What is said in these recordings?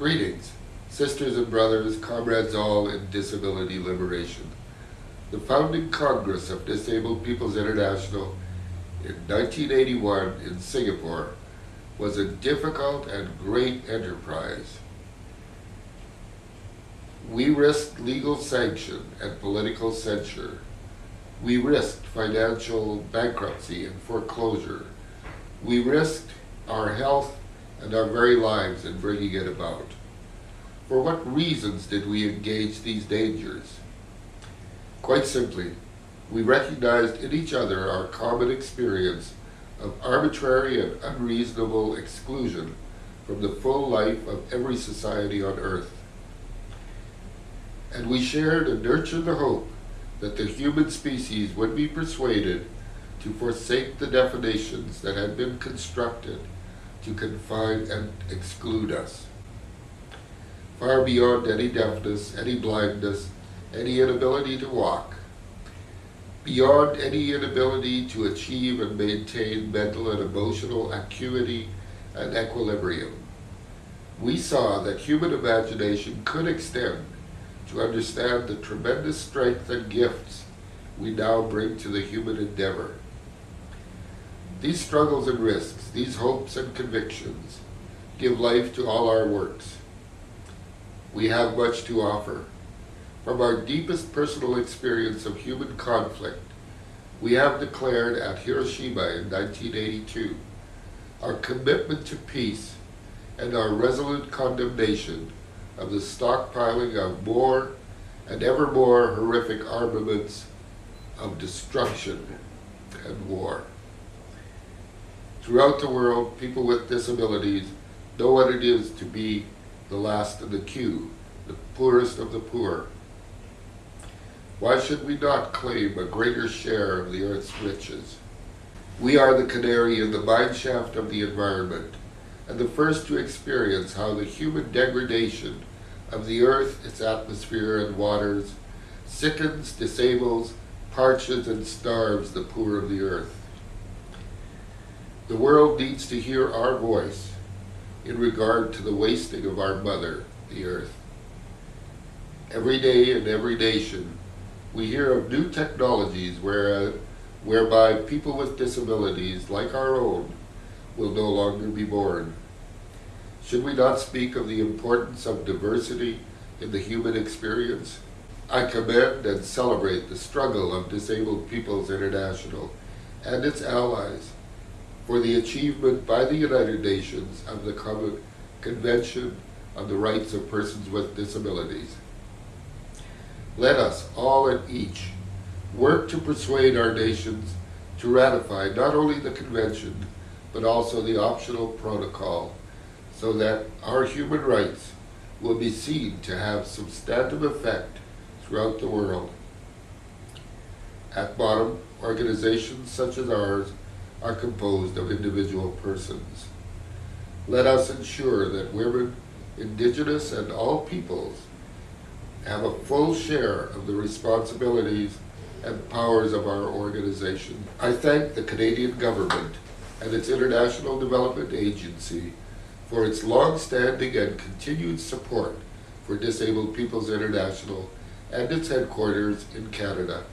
Greetings, sisters and brothers, comrades all in disability liberation. The founding Congress of Disabled Peoples International in 1981 in Singapore was a difficult and great enterprise. We risked legal sanction and political censure. We risked financial bankruptcy and foreclosure. We risked our health and our very lives in bringing it about. For what reasons did we engage these dangers? Quite simply, we recognized in each other our common experience of arbitrary and unreasonable exclusion from the full life of every society on earth. And we shared and nurtured the hope that the human species would be persuaded to forsake the definitions that had been constructed to confine and exclude us. Far beyond any deafness, any blindness, any inability to walk, beyond any inability to achieve and maintain mental and emotional acuity and equilibrium, we saw that human imagination could extend to understand the tremendous strength and gifts we now bring to the human endeavor. These struggles and risks, these hopes and convictions, give life to all our works. We have much to offer. From our deepest personal experience of human conflict, we have declared at Hiroshima in 1982 our commitment to peace and our resolute condemnation of the stockpiling of more and ever more horrific armaments of destruction and war. Throughout the world, people with disabilities know what it is to be the last in the queue, the poorest of the poor. Why should we not claim a greater share of the earth's riches? We are the canary in the mineshaft of the environment, and the first to experience how the human degradation of the earth, its atmosphere and waters, sickens, disables, parches, and starves the poor of the earth. The world needs to hear our voice in regard to the wasting of our mother, the earth. Every day in every nation, we hear of new technologies whereby people with disabilities like our own will no longer be born. Should we not speak of the importance of diversity in the human experience? I commend and celebrate the struggle of Disabled Peoples International and its allies for the achievement by the United Nations of the Convention on the Rights of Persons with Disabilities. Let us, all and each, work to persuade our nations to ratify not only the Convention, but also the optional protocol, so that our human rights will be seen to have substantive effect throughout the world. At bottom, organizations such as ours are composed of individual persons. Let us ensure that women, Indigenous, and all peoples have a full share of the responsibilities and powers of our organization. I thank the Canadian government and its International Development Agency for its long-standing and continued support for Disabled Peoples International and its headquarters in Canada.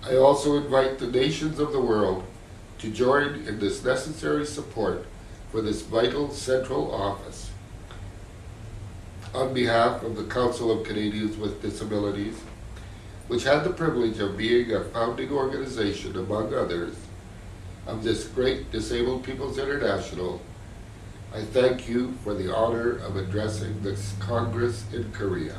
I also invite the nations of the world to join in this necessary support for this vital central office. On behalf of the Council of Canadians with Disabilities, which had the privilege of being a founding organization, among others, of this great Disabled Peoples International, I thank you for the honor of addressing this Congress in Korea.